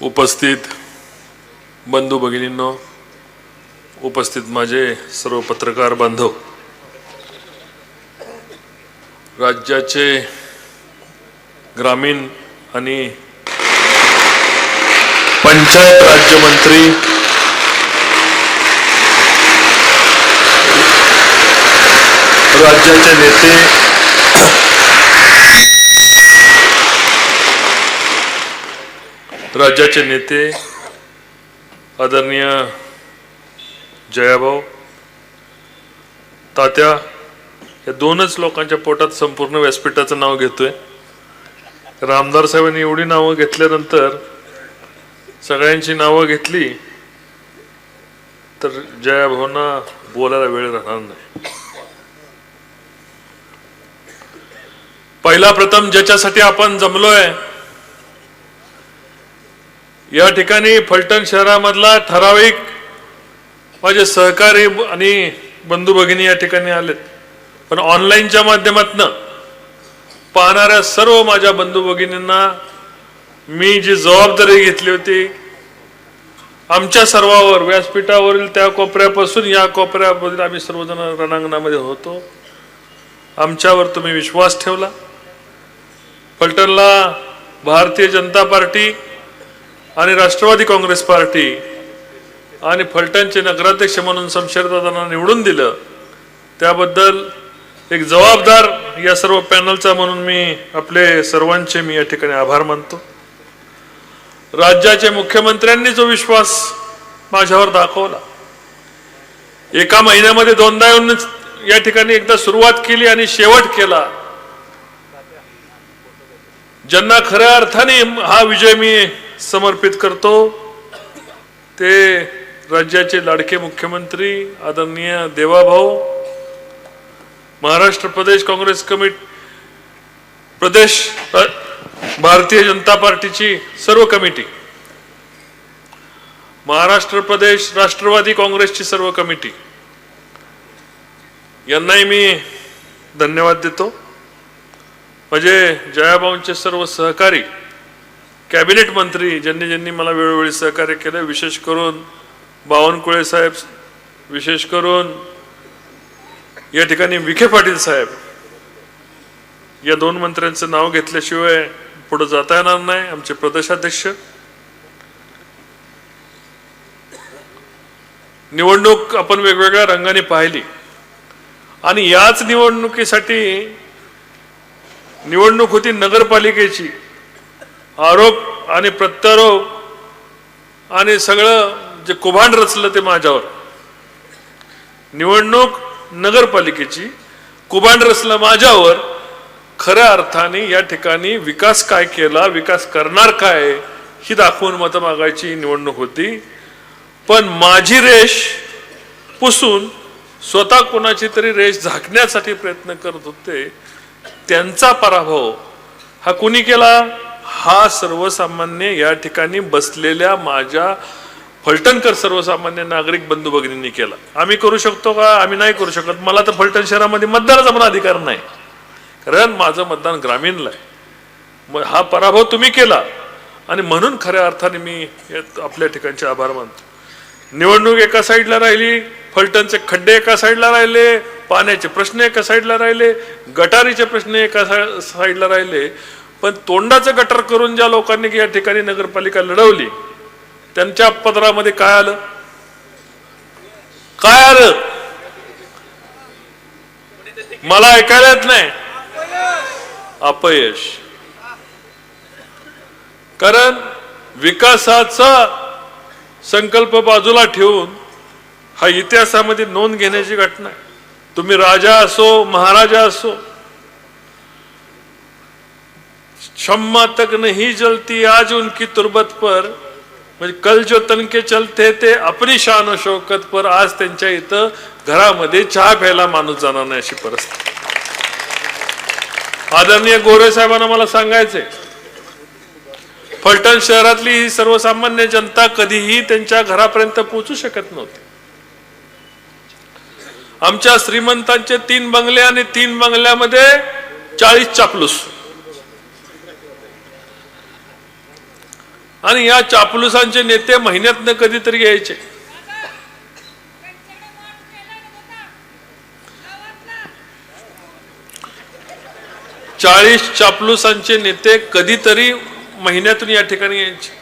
उपस्थित बंधू भगिनींनो, उपस्थित माझे सर्व पत्रकार बांधव, राज्याचे ग्रामीण आणि पंचायत राज्यमंत्री, राज्याचे नेते, आदरणीय जयाभाऊ तात्या, या दोनच लोकांच्या पोटात संपूर्ण व्यासपीठाचं नाव घेतोय. आमदार साहेबांनी एवढी नावं घेतल्यानंतर सगळ्यांची नावं घेतली तर जयाभाऊंना बोलायला वेळ राहणार नाही. पहिला प्रथम ज्याच्यासाठी आपण जमलोय, या ठिकाणी फलटण शहरामधला ठराविक माझे सहकारी आणि बंधू भगिनी या ठिकाणी आलेत, पण ऑनलाईनच्या माध्यमातून पाहणाऱ्या सर्व माझ्या बंधू भगिनींना मी जी जबाबदारी घेतली होती, आमच्या सर्वांवर व्यासपीठावरील त्या कोपऱ्यापासून या कोपऱ्यापर्यंत आम्ही सर्वजण रणांगणामध्ये होतो, आमच्यावर तुम्ही विश्वास ठेवला. फलटणला भारतीय जनता पार्टी आणि राष्ट्रवादी काँग्रेस पार्टी आणि फलटणचे नगराध्यक्ष म्हणून शमशेरदादांना निवडून दिलं, त्याबद्दल एक जबाबदार या सर्व पॅनलचा म्हणून मी आपले सर्वांचे मी या ठिकाणी आभार मानतो. राज्याचे मुख्यमंत्र्यांनी जो विश्वास माझ्यावर दाखवला, एका महिन्यामध्ये दोनदा येऊन या ठिकाणी एकदा सुरुवात केली आणि शेवट केला, ज्यांना खऱ्या अर्थाने हा विजय मी समर्पित करतो ते राज्याचे लाडके मुख्यमंत्री आदरणीय देवाभाऊ, महाराष्ट्र प्रदेश काँग्रेस कमिटी, प्रदेश भारतीय जनता पार्टीची सर्व कमिटी, महाराष्ट्र प्रदेश राष्ट्रवादी काँग्रेसची सर्व कमिटी, यांनाही मी धन्यवाद देतो. म्हणजे जयाभाऊंचे सर्व सहकारी, कॅबिनेट मंत्री ज्यांनी ज्यांनी मला वेळोवेळी सहकार्य केलं, विशेष करून बावनकुळे साहेब, विशेष करून या ठिकाणी विखे पाटील साहेब, या दोन मंत्र्यांचं नाव घेतल्याशिवाय पुढे जाता येणार नाही. आमचे प्रदेशाध्यक्ष, निवडणूक आपण वेगवेगळ्या रंगाने पाहिली आणि याच निवडणुकीसाठी निवडणूक होती नगरपालिकेची, आरोप आणि प्रत्यारोप आणि सगळं जे कुभांड रचलं ते माझ्यावर. निवडणूक नगरपालिकेची, कुभांड रचलं माझ्यावर. खऱ्या अर्थाने या ठिकाणी विकास काय केला, विकास करणार काय ही दाखवून मतं मागायची निवडणूक होती, पण माझी रेष पुसून स्वतः कोणाची तरी रेष झाकण्यासाठी प्रयत्न करत होते. त्यांचा पराभव हा कुणी केला? हा सर्वसामान्य या ठिकाणी बसलेल्या माझ्या फलटणकर सर्वसामान्य नागरिक बंधू भगिनींनी केला. आम्ही करू शकतो का? आम्ही नाही करू शकत. मला तर फलटण शहरामध्ये मतदानाचा पण अधिकार नाही, कारण माझं मतदान ग्रामीणला आहे. हा पराभव तुम्ही केला आणि म्हणून खऱ्या अर्थाने मी आपल्या ठिकाणचे आभार मानतो. निवडणूक एका साईडला राहिली, फलटणचे खड्डे एका साईडला राहिले, पाण्याचे प्रश्न एका साईडला राहिले, गटारीचे प्रश्न एका साईडला राहिले, पण तोंडाचं गटर करून ज्या लोकांनी या ठिकाणी नगरपालिका लढवली त्यांच्या पदरामध्ये काय आलं? काय आलं? मला ऐकायला येत नाही. अपयश. कारण विकासाचा संकल्प बाजूला ठेवून हा इतिहासामध्ये नोंद घेण्याची घटना आहे. तुम्ही राजा असो, महाराजा असो, शम्मा तक नहीं जलती आज उनकी तुरबत पर, म्हणजे कल जो तनके चलते ते अपनी शान व शौकत पर, आज त्यांच्या इथं घरामध्ये चहा प्यायला माणूस जाणार नाही अशी परिस्थिती. आदरणीय गोरे साहेबांना मला सांगायचंय, फलटण शहरातली ही सर्वसामान्य जनता कधीही त्यांच्या घरापर्यंत पोहोचू शकत नव्हती. आमच्या श्रीमंतांचे 3 बंगले आणि 3 बंगल्यामध्ये 40 चापलूस. आणि या चापलुसांचे नेते महिन्यातनं कधीतरी यायचे. चाळीस चापलुसांचे नेते कधीतरी महिन्यातून या ठिकाणी यायचे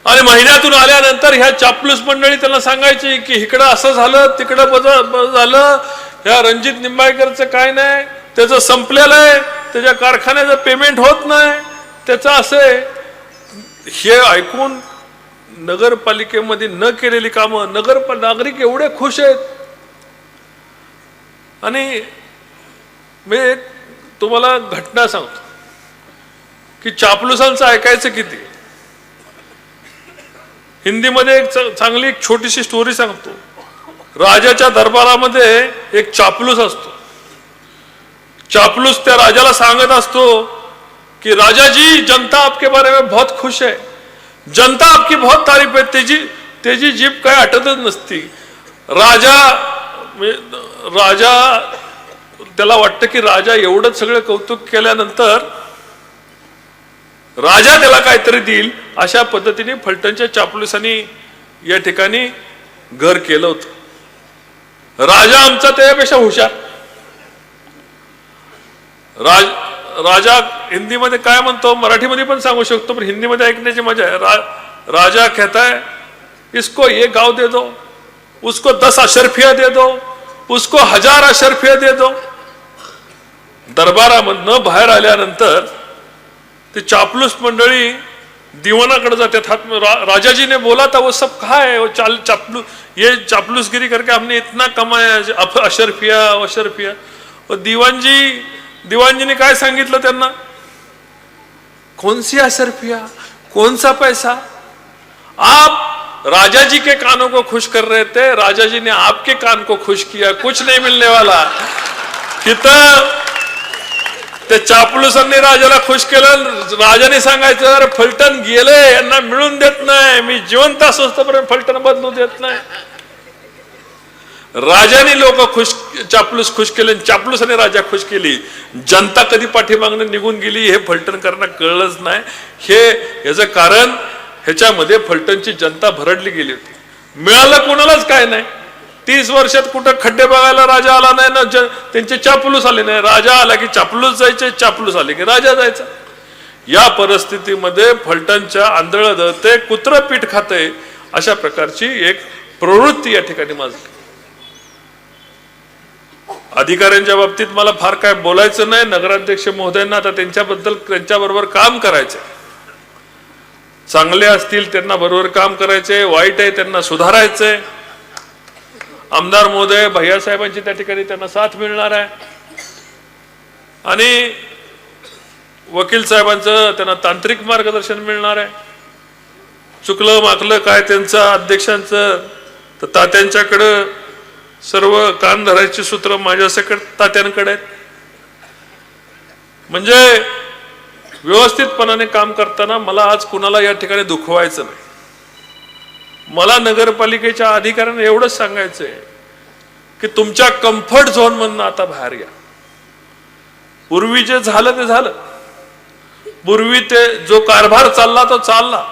आणि महिन्यातून आल्यानंतर ह्या चापलूस मंडळी त्यांना सांगायची की इकडं असं झालं, तिकडं झालं, ह्या रणजित निंबाळकरचं काय नाही, त्याचं संपलेलं आहे, त्याच्या कारखान्याचं पेमेंट होत नाही, त्याचं असं आहे. हे ऐकून नगरपालिकेमध्ये न केलेली कामं नागरिक एवढे खुश आहेत. आणि मी तुम्हाला घटना सांगतो की चापलुसांचं ऐकायचं किती. हिंदीमध्ये एक चांगली एक छोटीशी स्टोरी सांगतो. राजाच्या दरबारामध्ये एक चापलूस असतो. चापलूस त्या राजाला सांगत असतो कि राजा जी, जनता आपके बारे में बहुत खुश है, जनता आपकी बहुत तारीफ है. तेजी जीभ काय आटतच नसती. राजा त्याला वाटतं की राजा एवढं सगळं कौतुक केल्यानंतर राजा त्याला काहीतरी देईल, अशा पद्धतीने फलटणच्या चापलुसांनी या ठिकाणी घर केलं होतं. राजा आमचा त्यापेक्षा हुशार. राजा हिंदीमध्ये काय म्हणतो, मराठीमध्ये पण सांगू शकतो, पण हिंदीमध्ये ऐकण्याची मजा आहे. राजा कहता है इसको ये गांव दे दो, उसको 10 अशरफिया दे दो, उसको 1000 अशरफिया दे दो. दरबारामधनं बाहेर आल्यानंतर ते चापलूस मंडळी दीवानाकडे जातात. राजा जी ने बोला था वो सब कहा है, वो ये चापलूसगिरी करके हमने इतना कमाया, अशरफिया. और दीवान जी ने काय सांगितलं त्यांना, कौन सी अशरफिया, कौन सा पैसा. आप राजा जी के कानों को खुश कर रहे थे, राजा जी ने आपके कान को खुश किया, कुछ नहीं मिलने वाला. तिथं त्या चापलुसांनी राजाला खुश केलं. राजाने सांगायचं, अरे फलटण गेले, यांना मिळून देत नाही, मी जिवंत असोपर्यंत फलटण बदलू देत नाही. राजाने लोक चापलूस खुश केले, चापलुसाने राजा खुश केली. जनता कधी पाठीमागणं निघून गेली हे फलटणकरांना कळलंच नाही. याचं कारण ह्याच्यामध्ये फलटणची जनता भरडली गेली होती. मिळालं कोणालाच काय नाही. 30 वर्षात कुठं खड्डे बघायला राजा आला नाही ना, त्यांचे चापलूस आले नाही. राजा आला की चापलूस जायचे, चापलूस आले की राजा जायचा. या परिस्थितीमध्ये फलटणच्या आंधळ दळते, कुत्र पीठ खाते, अशा प्रकारची एक प्रवृत्ती या ठिकाणी माजली. अधिकाऱ्यांच्या बाबतीत मला फार काय बोलायचं नाही. नगराध्यक्ष महोदयांना आता त्यांच्याबरोबर काम करायचं. चांगले असतील त्यांना बरोबर काम करायचे, वाईट आहे त्यांना सुधारायचंय. आमदार महोदय भैयासाहेबांची त्या ठिकाणी त्यांना साथ मिळणार आहे आणि वकील साहेबांचं त्यांना तांत्रिक मार्गदर्शन मिळणार आहे. चुकलं माकलं काय त्यांचं अध्यक्षांचं, तर तात्यांच्याकडं सर्व कान धरायची सूत्र माझ्याकडे तात्यांकडे आहेत. म्हणजे व्यवस्थितपणाने काम करताना मला आज कुणाला या ठिकाणी दुखवायचं नाही. मला नगरपालिकेच्या अधिकाऱ्यांना एवढंच सांगायचंय की तुमच्या कम्फर्ट झोन मधून आता बाहेर या. पूर्वी जे झालं ते झालं. पूर्वी ते जो कारभार चालला तो चालला,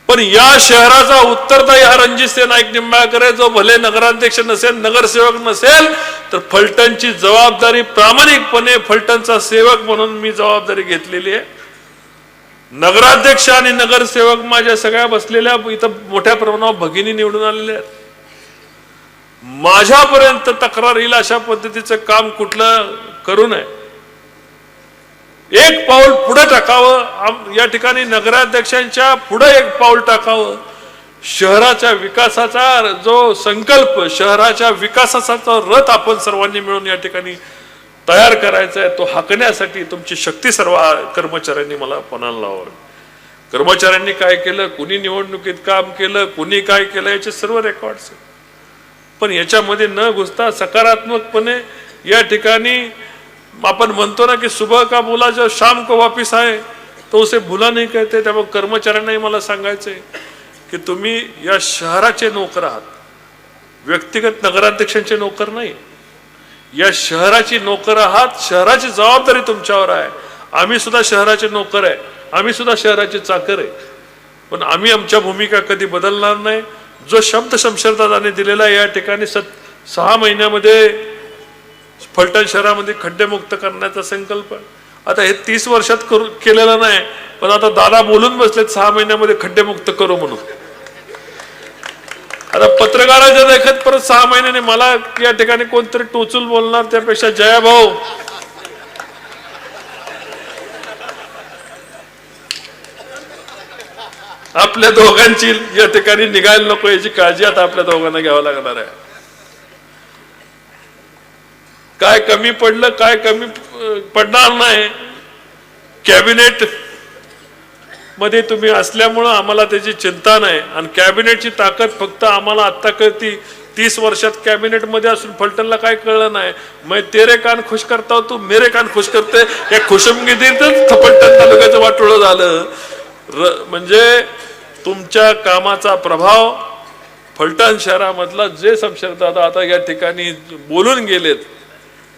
पण या शहराचा उत्तरदायी हा रणजितसिंह नाईक निंबाळकर आहे. जो भले नगराध्यक्ष नसेल, नगरसेवक नसेल, तर फलटणची जबाबदारी प्रामाणिकपणे फलटणचा सेवक म्हणून मी जबाबदारी घेतलेली आहे. नगराध्यक्ष आणि नगरसेवक माझ्या सगळ्या बसलेल्या इथं मोठ्या प्रमाणावर भगिनी निवडून आलेल्या आहेत. माझ्यापर्यंत तक्रार येईल अशा पद्धतीचं काम कुठलं करू नये. एक पाऊल पुढे टाकावं. या ठिकाणी नगराध्यक्षांच्या पुढे एक पाऊल टाकावं. शहराच्या विकासाचा जो संकल्प, शहराच्या विकासाचा रथ आपण सर्वांनी मिळून या ठिकाणी तयार करायचा आहे, तो हाकण्यासाठी तुमची शक्ती सर्व कर्मचाऱ्यांनी मला पणाला लावावी. कर्मचाऱ्यांनी काय केलं, कुणी निवडणुकीत काम केलं, कुणी काय केलं, याचे सर्व रेकॉर्ड्स आहेत. पण याच्यामध्ये न घुसता सकारात्मकपणे या ठिकाणी आपण म्हणतो ना की सुबह का बोला जो शाम को वापिस आए तो उसे भुला नहीं कहते. त्यामुळे कर्मचाऱ्यांनाही मला सांगायचंय की तुम्ही या शहराचे नोकर आहात, व्यक्तिगत नगराध्यक्षांचे नोकर नाही. या शहराची नोकर आहात. शहराची जबाबदारी तुमच्यावर आहे. आम्ही सुद्धा शहराचे नोकर आहे. आम्ही सुद्धा शहराची चाकर आहे, पण आम्ही आमच्या भूमिका कधी बदलणार नाही. जो शब्द शमशेरदादांनी दिलेला आहे, या ठिकाणी 6 महिन्यामध्ये फलटण शहरामध्ये खड्डेमुक्त करण्याचा संकल्प. आता हे 30 वर्षात केलेला नाही, पण आता दादा बोलून बसलेत 6 महिन्यामध्ये खड्डेमुक्त करू म्हणून. आता पत्रकाराच्या देखत परत 6 महिन्याने मला या ठिकाणी कोणतरी टोचून बोलणार, त्यापेक्षा जयाभाऊ आपल्या दोघांची या ठिकाणी निघायला नको याची काळजी आता आपल्या दोघांना घ्यावं लागणार आहे. काय कमी पडलं, काय कमी पडणार नाही, कॅबिनेट मध्ये तुम्ही असल्यामुळं आम्हाला त्याची चिंता नाही. आणि कॅबिनेटची ताकद फक्त आम्हाला आत्ता कळती. 30 वर्षात कॅबिनेट मध्ये असून फलटणला काय कळलं नाही. मैं तेरे कान खुश करता हो, तू मेरे कान खुश करते. या खुशमगिरीतच फलटण तालुक्याचं वाटोळं झालं. म्हणजे तुमच्या कामाचा प्रभाव फलटण शहरामधला जे शमशेरदादा आता या ठिकाणी बोलून गेलेत,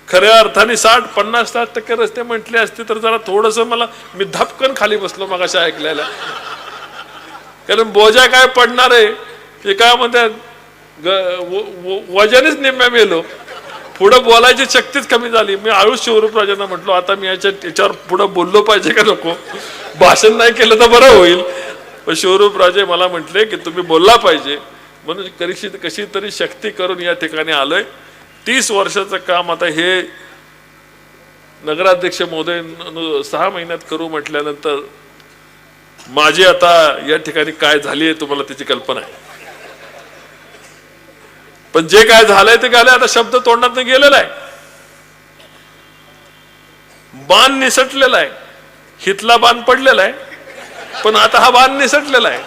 खऱ्या अर्थाने 60-50-60% रस्ते म्हटले असते तर जरा थोडस मी धपकन खाली बसलो मगाशी ऐकलेला. कारण बोजा काय पडणार आहे ते काय म्हणतात, वजनच निम्म्या मेलो, पुढं बोलायची शक्तीच कमी झाली. मी आळूस शिवरूपराजांना म्हटलो आता मी याच्यावर पुढं बोललो पाहिजे का नको, भाषण नाही केलं तर बरं होईल. पण शिवरूपराजे मला म्हटले की तुम्ही बोलला पाहिजे, म्हणून कशी तरी शक्ती करून या ठिकाणी आलोय. 30 वर्षाचं काम आता हे नगराध्यक्ष महोदय 6 महिन्यात करू म्हटल्यानंतर माझी आता या ठिकाणी काय झाली आहे तुम्हाला त्याची कल्पना आहे. पण जे काय झालंय ते झालंय, आता शब्द तोंडात गेलेला आहे, बाण निसटलेला आहे, हितला बाण पडलेला आहे, पण आता हा बाण निसटलेला आहे.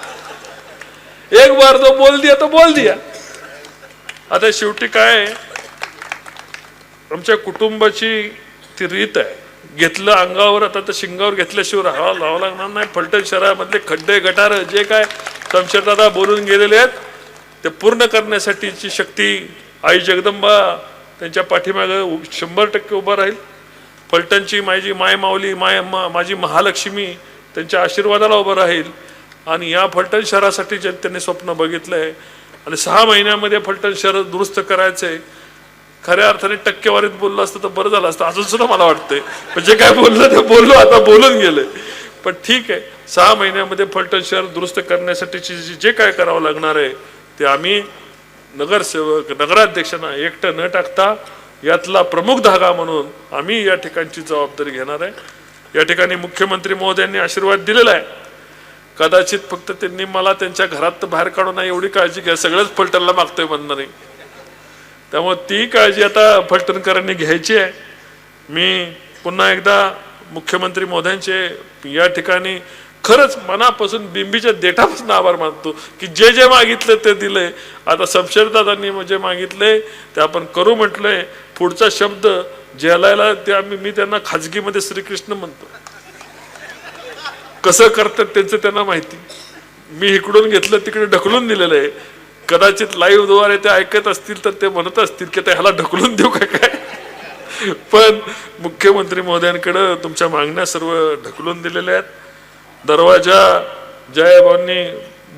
एक बार तो बोल दिया तो बोल दिया. आता शेवटी काय आमच्या कुटुंबाची ती रीत आहे, घेतलं अंगावर आता तर शिंगावर घेतल्याशिवाय राहावं लागणार नाही. फलटण शहरामधले खड्डे गटार जे काय शमशेरदादा बोलून गेलेले आहेत ते पूर्ण करण्यासाठीची शक्ती आई जगदंबा त्यांच्या पाठीमागे 100% उभा राहील. फलटणची माझी माय माऊली माझी महालक्ष्मी त्यांच्या आशीर्वादाला उभं राहील. आणि या फलटण शहरासाठी जनतेने स्वप्न बघितलंय आणि 6 महिन्यामध्ये फलटण शहर दुरुस्त करायचंय. खऱ्या अर्थाने टक्केवारीत बोललं असतं तर बरं झालं असतं. अजून सुद्धा मला वाटतंय म्हणजे काय बोललं ते बोललो, आता बोलून गेले. पण ठीक आहे, 6 महिन्यामध्ये फलटण शहर दुरुस्त करण्यासाठी जे काय करावं लागणार आहे ते आम्ही नगरसेवक नगराध्यक्षांना एकटं न टाकता यातला प्रमुख धागा म्हणून आम्ही या ठिकाणची जबाबदारी घेणार आहे. या ठिकाणी मुख्यमंत्री महोदयांनी आशीर्वाद दिलेला आहे. कदाचित फक्त त्यांनी मला त्यांच्या घरात बाहेर काढू नये एवढी काळजी घ्या, सगळंच फलटणला मागतोय म्हणणार नाही. त्यामुळे ती काळजी आता फलटणकरांनी घ्यायची आहे. मी पुन्हा एकदा मुख्यमंत्री महोदयांचे या ठिकाणी खरंच मनापासून बिंबीच्या देठापासून आभार मानतो की जे जे मागितलं ते दिलंय. आता शमशेरदादांनी जे मागितले ते आपण करू म्हटलंय. पुढचा शब्द जेलायला ते मी त्यांना खाजगीमध्ये श्रीकृष्ण म्हणतो. कसं करतात त्यांचं त्यांना माहिती. मी इकडून घेतलं तिकडे ढकलून दिलेलं आहे. कदाचित लाईव्ह द्वारे ते ऐकत असतील तर ते म्हणत असतील की ह्याला ढकलून देऊ का काय. पण मुख्यमंत्री महोदयांकडे तुमच्या मागण्या सर्व ढकलून दिलेल्या आहेत. दरवाजा जयाभाऊंनी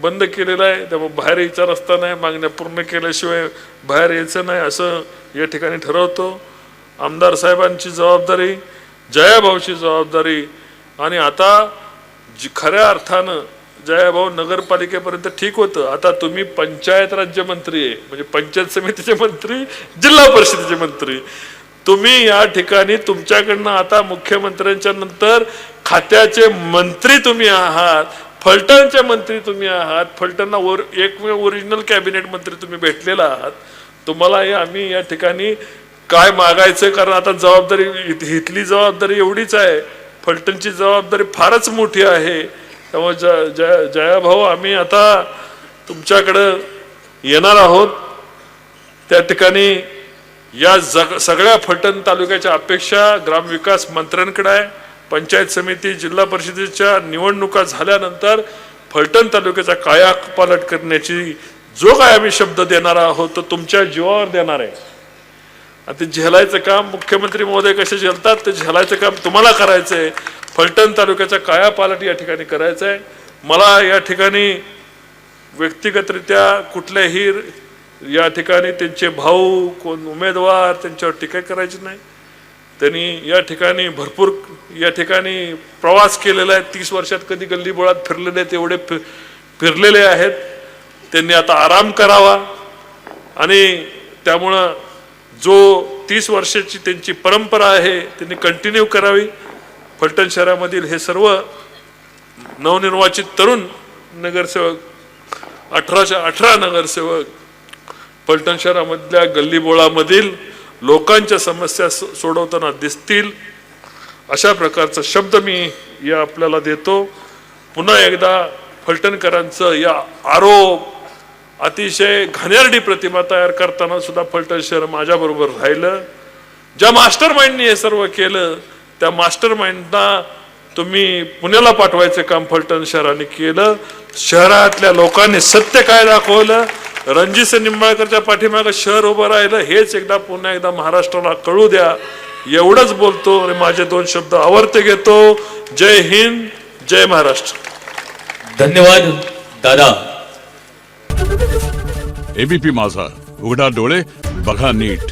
बंद केलेला आहे, त्यामुळे बाहेर यायचा रस्ता नाही. मागण्या पूर्ण केल्याशिवाय बाहेर यायचं नाही असं या ठिकाणी ठरवतो. आमदार साहेबांची जबाबदारी, जयाभाऊची जबाबदारी. आणि आता खऱ्या अर्थानं जयाभाऊ नगरपालिकेपर्यंत ठीक होतं. आता तुम्ही पंचायत राज्यमंत्री आहे, म्हणजे पंचायत समितीचे मंत्री, जिल्हा परिषदेचे मंत्री. तुम्ही या ठिकाणी तुमच्याकडनं आता मुख्यमंत्र्यांच्या नंतर खात्याचे मंत्री तुम्ही आहात, फलटणचे मंत्री तुम्ही आहात. फलटणला एकमेव ओरिजिनल कॅबिनेट मंत्री तुम्ही भेटलेला आहात. तुम्हाला आम्ही या ठिकाणी काय मागायचं, कारण आता जबाबदारी इथली जबाबदारी एवढीच आहे, फलटणची जबाबदारी फारच मोठी आहे. त्यामुळे जयाभाऊ आम्ही आता तुमच्याकडं येणार आहोत. त्या ठिकाणी या सगळ्या फलटण तालुक्याच्या अपेक्षा ग्रामविकास मंत्र्यांकडे आहे. पंचायत समिती जिल्हा परिषदेच्या निवडणुका झाल्यानंतर फलटण तालुक्याचा कायापालट करण्याची जो काय आम्ही शब्द देणार आहोत तो तुमच्या जीवावर देणार आहे. आणि ते झेलायचं काम मुख्यमंत्री महोदय कसे झेलतात ते झेलायचं काम तुम्हाला करायचं आहे. फलटण तालुक्याचा कायापालट या ठिकाणी करायचा आहे. मला या ठिकाणी व्यक्तिगतरित्या कुठल्याही या ठिकाणी त्यांचे भाऊ कोण उमेदवार त्यांच्यावर टीका करायची नाही. त्यांनी या ठिकाणी भरपूर या ठिकाणी प्रवास केलेला आहे. 30 वर्षात कधी गल्लीबोळात फिरलेले आहेत एवढे फिरलेले आहेत. त्यांनी आता आराम करावा आणि त्यामुळं जो 30 वर्षाची त्यांची परंपरा आहे त्यांनी कंटिन्यू करावी. फलटण शहरामधील हे सर्व नवनिर्वाचित तरुण नगरसेवक 18च्या 18 नगरसेवक फलटण शहरामधल्या गल्लीबोळामधील लोकांच्या समस्या सोडवताना दिसतील अशा प्रकारचा शब्द मी या आपल्याला देतो. पुन्हा एकदा फलटणकरांचं या आरोप अतिशय घाणेरडी प्रतिमा तयार करताना सुद्धा फलटण शहर माझ्याबरोबर राहिलं. ज्या मास्टर माइंडने हे सर्व केलं त्या मास्टर माइंडना तुम्ही पुण्याला पाठवायचं काम फलटण शहराने केलं. शहरातल्या लोकांनी सत्य काय दाखवलं. रणजितसिंह निंबाळकरच्या पाठीमागे शहर उभं राहिलं हेच एकदा पुन्हा एकदा महाराष्ट्राला कळू द्या. एवढंच बोलतो आणि माझे 2 शब्द आवर्ते घेतो. जय हिंद, जय महाराष्ट्र. धन्यवाद दादा. एबीपी माझा, उघडा डोळे बघा नीट.